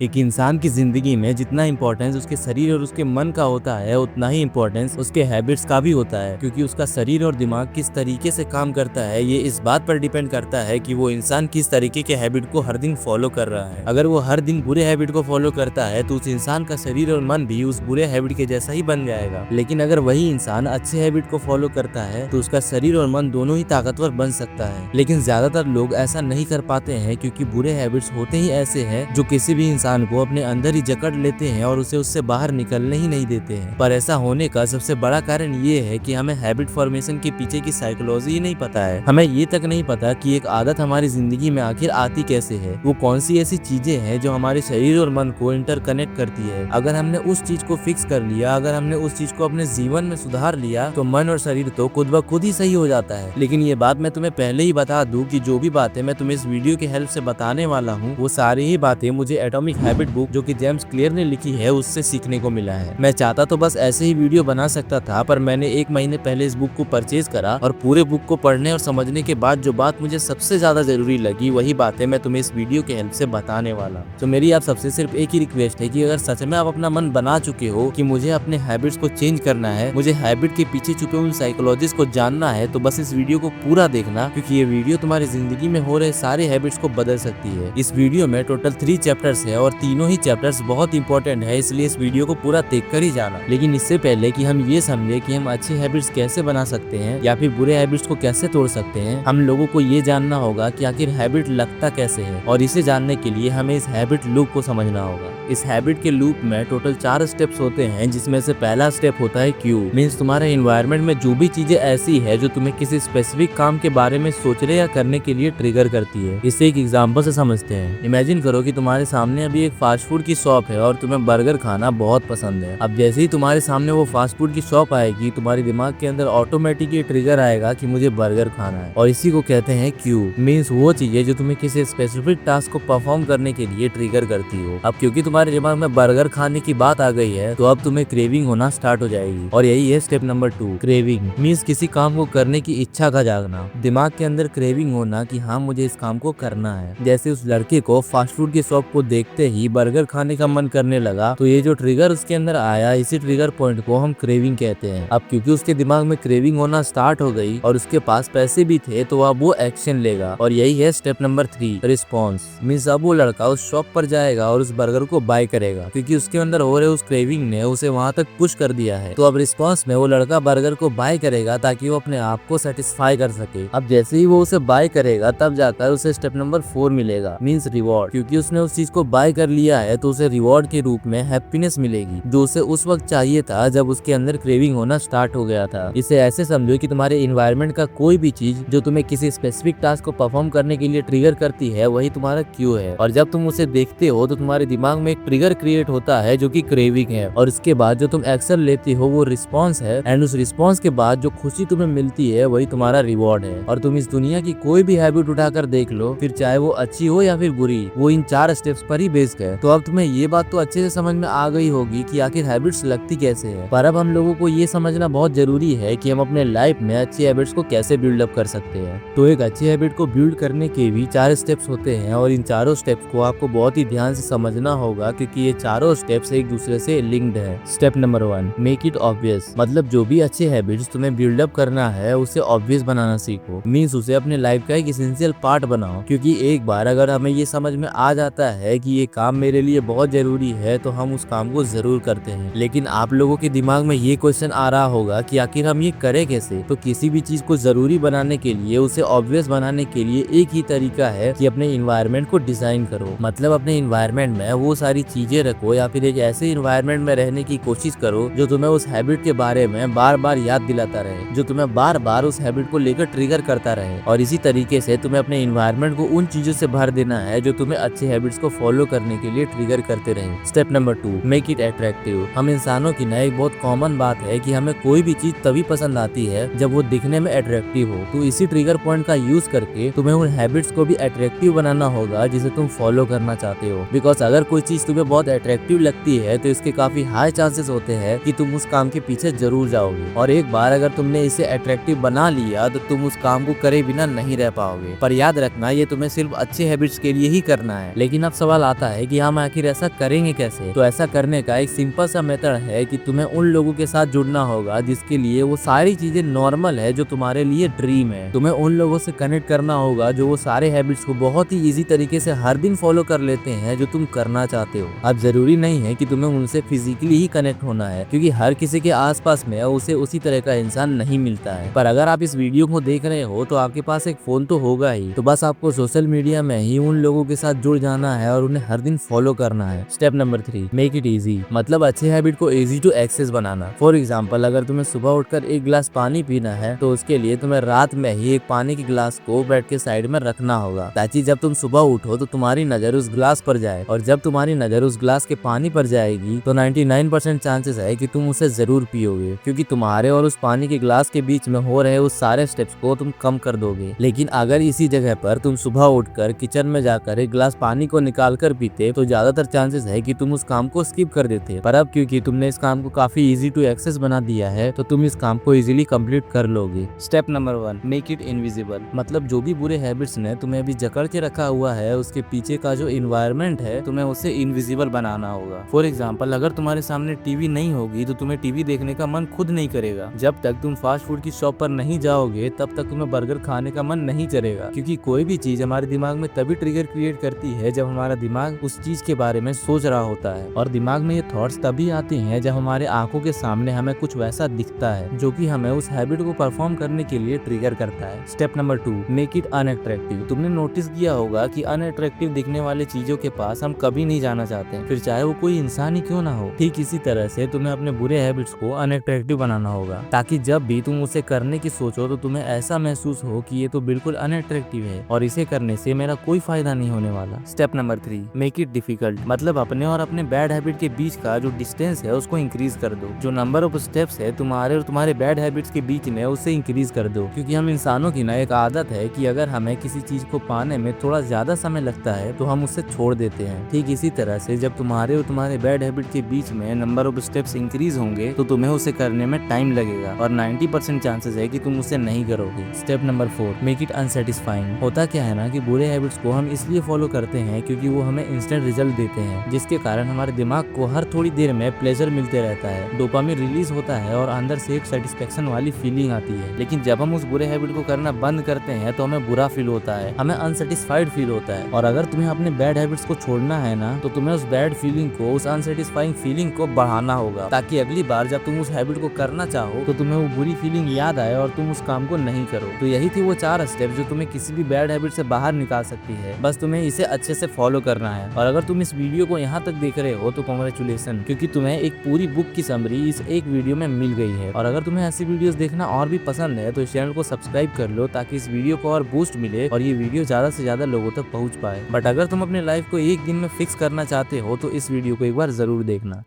एक इंसान की जिंदगी में जितना इंपॉर्टेंस उसके शरीर और उसके मन का होता है, उतना ही इंपॉर्टेंस उसके हैबिट्स का भी होता है, क्योंकि उसका शरीर और दिमाग किस तरीके से काम करता है ये इस बात पर डिपेंड करता है कि वो इंसान किस तरीके के हैबिट को हर दिन फॉलो कर रहा है। अगर वो हर दिन बुरे हैबिट को फॉलो करता है तो उस इंसान का शरीर और मन भी उस बुरे हैबिट के जैसा ही बन जाएगा। लेकिन अगर वही इंसान अच्छे हैबिट को फॉलो करता है तो उसका शरीर और मन दोनों ही ताकतवर बन सकता है। लेकिन ज्यादातर लोग ऐसा नहीं कर पाते हैं, क्योंकि बुरे हैबिट्स होते ही ऐसे हैं जो किसी भी इंसान को अपने अंदर ही जकड़ लेते हैं और उसे उससे बाहर निकलने ही नहीं देते हैं। पर ऐसा होने का सबसे बड़ा कारण ये है कि हमें हैबिट फॉर्मेशन के पीछे की साइकोलॉजी ही नहीं पता है। हमें ये तक नहीं पता कि एक आदत हमारी जिंदगी में आखिर आती कैसे है, वो कौन सी ऐसी चीजें हैं जो हमारे शरीर और मन को इंटरकनेक्ट करती है। अगर हमने उस चीज को फिक्स कर लिया, अगर हमने उस चीज को अपने जीवन में सुधार लिया तो मन और शरीर तो खुद ब खुद ही सही हो जाता है। लेकिन ये बात मैं तुम्हें पहले ही बता दूं कि जो भी बातें मैं तुम्हें इस वीडियो की हेल्प से बताने वाला हूँ वो सारी ही बातें मुझे एटॉमिक हैबिट बुक जो कि जेम्स क्लियर ने लिखी है उससे सीखने को मिला है। मैं चाहता तो बस ऐसे ही वीडियो बना सकता था, पर मैंने 1 महीने पहले इस बुक को परचेज करा और पूरे बुक को पढ़ने और समझने के बाद जो बात मुझे सबसे ज्यादा जरूरी लगी वही बातें मैं तुम्हें इस वीडियो की हेल्प से बताने वाला। तो मेरी आप सबसे सिर्फ एक ही रिक्वेस्ट है कि अगर सच में आप अपना मन बना चुके हो कि मुझे अपने हैबिट्स को चेंज करना है, मुझे हैबिट के पीछे छुपे उन साइकोलॉजीज को जानना है, तो बस इस वीडियो को पूरा देखना, क्योंकि ये वीडियो तुम्हारी जिंदगी में हो रहे सारे हैबिट्स को बदल सकती है। इस वीडियो में टोटल 3 चैप्टर्स है और तीनों ही चैप्टर्स बहुत इंपॉर्टेंट है, इसलिए इस वीडियो को पूरा देख कर ही जाना। लेकिन इससे पहले कि हम ये समझे कि हम अच्छे हैबिट्स कैसे बना सकते हैं या फिर बुरे हैबिट्स को कैसे तोड़ सकते हैं, हम लोगों को ये जानना होगा कि आखिर हैबिट लगता कैसे है। और इसे जानने के लिए हमें इस हैबिट लूप को समझना होगा। इस हैबिट के लूप में टोटल 4 स्टेप्स होते हैं, जिसमें से पहला स्टेप होता है क्यू। मीन्स तुम्हारे एनवायरनमेंट में जो भी चीजें ऐसी है जो तुम्हें किसी स्पेसिफिक काम के बारे में सोचने या करने के लिए ट्रिगर करती है। इसे एक एग्जांपल से समझते हैं। इमेजिन करो कि तुम्हारे सामने अभी एक फास्ट फूड की शॉप है और तुम्हें बर्गर खाना बहुत पसंद है। अब जैसे ही तुम्हारे सामने वो फास्ट फूड की शॉप आएगी, तुम्हारे दिमाग के अंदर ऑटोमेटिक ये ट्रिगर आएगा कि मुझे बर्गर खाना है, और इसी को कहते हैं क्यू। मीन्स वो चीजें जो तुम्हें किसी स्पेसिफिक टास्क को परफॉर्म करने के लिए ट्रिगर करती हो। अब क्योंकि तुम्हारे दिमाग में बर्गर खाने की बात आ गई है तो अब तुम्हें क्रेविंग होना स्टार्ट हो जाएगी, और यही है स्टेप नंबर 2, क्रेविंग। मीन्स किसी काम को करने की इच्छा का जागना, दिमाग के अंदर क्रेविंग होना कि हाँ मुझे इस काम को करना है। जैसे उस लड़के को फास्ट फूड की शॉप को देखते ही बर्गर खाने का मन करने लगा, तो ये जो ट्रिगर उसके अंदर आया, इसी ट्रिगर पॉइंट को हम क्रेविंग कहते हैं। अब क्योंकि उसके दिमाग में क्रेविंग होना स्टार्ट हो गई और उसके पास पैसे भी थे, तो अब वो एक्शन लेगा, और यही है स्टेप नंबर 3, रिस्पॉन्स। मीन्स अब वो लड़का उस शॉप पर जाएगा और उस बर्गर को बाय करेगा, क्योंकि उसके अंदर हो रहे उस क्रेविंग ने उसे वहां तक पुश कर दिया है। तो अब रिस्पॉन्स में वो लड़का बर्गर को बाय करेगा ताकि वो अपने आप को सेटिस्फाई कर सके। अब जैसे ही वो उसे बाय करेगा तब जाकर उसे स्टेप नंबर 4 मिलेगा, मीन्स रिवॉर्ड। क्योंकि उसने उस चीज को बाय कर लिया है तो उसे रिवॉर्ड के रूप में हैप्पीनेस मिलेगी, जो उसे उस वक्त चाहिए था जब उसके अंदर क्रेविंग होना स्टार्ट हो गया था। इसे ऐसे समझो कि तुम्हारे एनवायरनमेंट का कोई भी चीज जो तुम्हें किसी स्पेसिफिक टास्क को परफॉर्म करने के लिए ट्रिगर करती है वही तुम्हारा क्यू है, और जब तुम उसे देखते हो तो तुम्हारे दिमाग में एक ट्रिगर क्रिएट होता है जो कि क्रेविंग है, और इसके बाद जो तुम एक्शन लेती हो वो रिस्पॉन्स है, एंड उस रिस्पॉन्स के बाद जो खुशी तुम्हें मिलती है वही तुम्हारा रिवॉर्ड है। और तुम इस दुनिया की कोई भी हैबिट उठाकर देख लो, फिर चाहे वो अच्छी हो या फिर बुरी, वो इन 4 स्टेप्स पर ही बेस्ड है। तो अब तुम्हें ये बात तो अच्छे से समझ में आ गई होगी कि आखिर हैबिट्स लगती कैसे है, पर अब हम लोगों को ये समझना बहुत जरूरी है कि हम अपने लाइफ में अच्छी हैबिट्स को कैसे बिल्डअप कर सकते हैं। तो एक अच्छी हैबिट को बिल्ड करने के भी 4 स्टेप्स होते हैं, और इन चारों स्टेप्स को आपको बहुत ही ध्यान से समझना होगा, क्योंकि ये चारों स्टेप्स एक दूसरे से लिंक्ड है। Step number 1, make it obvious. मतलब जो भी अच्छे हैबिट्स तुम्हें बिल्डअप करना है उसे ऑब्वियस बनाना सीखो। मीन्स उसे अपने लाइफ का एक एसेंशियल पार्ट बनाओ, क्योंकि एक बार अगर हमें ये समझ में आ जाता है कि ये काम मेरे लिए बहुत जरूरी है तो हम उस काम को जरूर करते हैं। लेकिन आप लोगों के दिमाग में ये क्वेश्चन आ रहा होगा कि आखिर हम ये करें कैसे। तो किसी भी चीज को जरूरी बनाने के लिए, उसे ऑब्वियस बनाने के लिए एक ही तरीका है कि अपने इन्वायरमेंट को डिजाइन करो। मतलब अपने इन्वायरमेंट में वो सारी चीजें रखो, या फिर एक ऐसे इन्वायरमेंट में रहने की कोशिश करो जो तुम्हें उस हैबिट के बारे में बार बार याद दिलाता रहे, जो तुम्हें बार बार उस हैबिट को लेकर ट्रिगर करता रहे। और इसी तरीके से तुम्हें अपने इन्वायरमेंट को उन चीजों से भर देना है जो तुम्हें अच्छे हैबिट्स को फॉलो करने के लिए ट्रिगर करते रहे। Step number 2, make it attractive. हम इंसानों की ना एक बहुत कॉमन बात है कि हमें कोई भी चीज तभी पसंद आती है जब वो दिखने में अट्रैक्टिव हो। तो इसी ट्रिगर पॉइंट का यूज करके तुम्हें उन हैबिट्स को भी अट्रैक्टिव बनाना होगा जिसे तुम फॉलो करना चाहते हो। बिकॉज अगर कोई चीज तुम्हें बहुत अट्रैक्टिव लगती है तो इसके काफी हाई चांसेस होते हैं कि तुम उस काम के पीछे जरूर जाओगे, और एक बार अगर तुमने इसे अट्रैक्टिव बना लिया तो तुम उस काम को करे बिना नहीं रह पाओगे। पर याद रखना, ये तुम्हें सिर्फ अच्छे हैबिट्स के लिए ही करना है। लेकिन अब सवाल आता होता है कि हम आखिर ऐसा करेंगे कैसे। तो ऐसा करने का एक सिंपल सा मेथड है कि तुम्हें उन लोगों के साथ जुड़ना होगा जिसके लिए वो सारी चीजें नॉर्मल है जो तुम्हारे लिए ड्रीम है। तुम्हें उन लोगों से कनेक्ट करना होगा जो वो सारे हैबिट्स को बहुत ही इजी तरीके से हर दिन फॉलो कर लेते हैं जो तुम करना चाहते हो। अब जरूरी नहीं है कि तुम्हें उनसे फिजिकली ही कनेक्ट होना है, क्योंकि हर किसी के आसपास में उसे उसी तरह का इंसान नहीं मिलता है। पर अगर आप इस वीडियो को देख रहे हो तो आपके पास एक फोन तो होगा ही, तो बस आपको सोशल मीडिया में ही उन लोगों के साथ जुड़ जाना है और उन्हें हर दिन फॉलो करना है। Step number 3, make it easy, मतलब अच्छे हैबिट को इजी टू एक्सेस बनाना। फॉर एग्जाम्पल, अगर तुम्हें सुबह उठकर एक गिलास पानी पीना है तो उसके लिए तुम्हें रात में ही एक पानी के गिलास को बेड के साइड में रखना होगा, ताकि जब तुम सुबह उठो तो तुम्हारी नजर उस गिलास पर जाए। और जब तुम्हारी नजर उस गिलास के पानी पर जाएगी तो 99% चांसेस है कि तुम उसे जरूर पियोगे, क्योंकि तुम्हारे और उस पानी के गिलास के बीच में हो रहे उस सारे स्टेप्स को तुम कम कर दोगे। लेकिन अगर इसी जगह पर तुम सुबह उठकर किचन में जाकर एक गिलास पानी को निकाल कर पीते तो ज्यादातर चांसेस है कि तुम उस काम को स्किप कर देते। पर अब क्योंकि तुमने इस काम को काफी इजी टू एक्सेस बना दिया है तो तुम इस काम को इजीली कंप्लीट कर लोगे। Step number 1, make it invisible, मतलब जो भी बुरे हैबिट्स ने तुम्हें अभी जकड़ के रखा हुआ है उसके पीछे का जो इन्वायरमेंट है तुम्हें उसे इनविजिबल बनाना होगा। फॉर एग्जाम्पल, अगर तुम्हारे सामने टीवी नहीं होगी तो तुम्हें टीवी देखने का मन खुद नहीं करेगा। जब तक तुम फास्ट फूड की शॉप पर नहीं जाओगे तब तक तुम्हें बर्गर खाने का मन नहीं करेगा, क्योंकि कोई भी चीज हमारे दिमाग में तभी ट्रिगर क्रिएट करती है जब हमारा दिमाग उस चीज के बारे में सोच रहा होता है। और दिमाग में ये थॉट्स तभी आते हैं जब हमारे आंखों के सामने हमें कुछ वैसा दिखता है जो कि हमें उस हैबिट को परफॉर्म करने के लिए ट्रिगर करता है। Step number 2, make it unattractive. तुमने नोटिस किया होगा कि अनअट्रैक्टिव दिखने वाले चीजों के पास हम कभी नहीं जाना चाहते, फिर चाहे वो कोई इंसान ही क्यों ना हो। ठीक इसी तरह से तुम्हें अपने बुरे हैबिट्स को अनअट्रैक्टिव बनाना होगा, ताकि जब भी तुम उसे करने की सोचो तो तुम्हें ऐसा महसूस हो कि ये तो बिल्कुल अनअट्रैक्टिव है और इसे करने से मेरा कोई फायदा नहीं होने वाला। Step number 3, make it difficult, मतलब अपने और अपने बैड हैबिट के बीच का जो डिस्टेंस है उसको इंक्रीज कर दो। जो नंबर ऑफ स्टेप्स है तुम्हारे और तुम्हारे बैड हैबिट्स के बीच में उसे इंक्रीज कर दो, क्योंकि हम इंसानों की ना एक आदत है कि अगर हमें किसी चीज को पाने में थोड़ा ज्यादा समय लगता है तो हम उसे छोड़ देते हैं। ठीक इसी तरह से जब तुम्हारे और तुम्हारे बैड हैबिट के बीच में नंबर ऑफ स्टेप्स इंक्रीज होंगे तो तुम्हें उसे करने में टाइम लगेगा और 90% चांसेस है कि तुम उसे नहीं करोगे। Step number 4, make it unsatisfying. होता क्या है ना कि बुरे हैबिट्स को हम इसलिए फॉलो करते हैं क्योंकि वो हमें इंस्टेंट रिजल्ट देते हैं, जिसके कारण हमारे दिमाग को हर थोड़ी देर में प्लेजर मिलते रहता है, डोपामिन रिलीज होता है और अंदर से एक सेटिस्फेक्शन वाली फीलिंग आती है। लेकिन जब हम उस बुरे हैबिट को करना बंद करते हैं तो हमें बुरा फील होता है, हमें अनसेटिस्फाइड फील होता है। और अगर तुम्हें अपने बैड हैबिट्स को छोड़ना है ना तो तुम्हें उस बैड फीलिंग को, उस अनसेटिस्फाइंग फीलिंग को बढ़ाना होगा, ताकि अगली बार जब तुम उस हैबिट को करना चाहो तो तुम्हें वो बुरी फीलिंग याद आए और तुम उस काम को नहीं करो। तो यही थी वो 4 स्टेप जो तुम्हें किसी भी बैड हैबिट से बाहर निकाल सकती है। बस तुम्हें इसे अच्छे से फॉलो करना है। और अगर तुम इस वीडियो को यहाँ तक देख रहे हो तो कांग्रेचुलेशन, क्योंकि तुम्हें एक पूरी बुक की समरी इस एक वीडियो में मिल गई है। और अगर तुम्हें ऐसी वीडियोस देखना और भी पसंद है तो इस चैनल को सब्सक्राइब कर लो, ताकि इस वीडियो को और बूस्ट मिले और ये वीडियो ज्यादा से ज्यादा लोगों तक पहुंच पाए। बट अगर तुम अपने लाइफ को एक दिन में फिक्स करना चाहते हो तो इस वीडियो को एक बार जरूर देखना।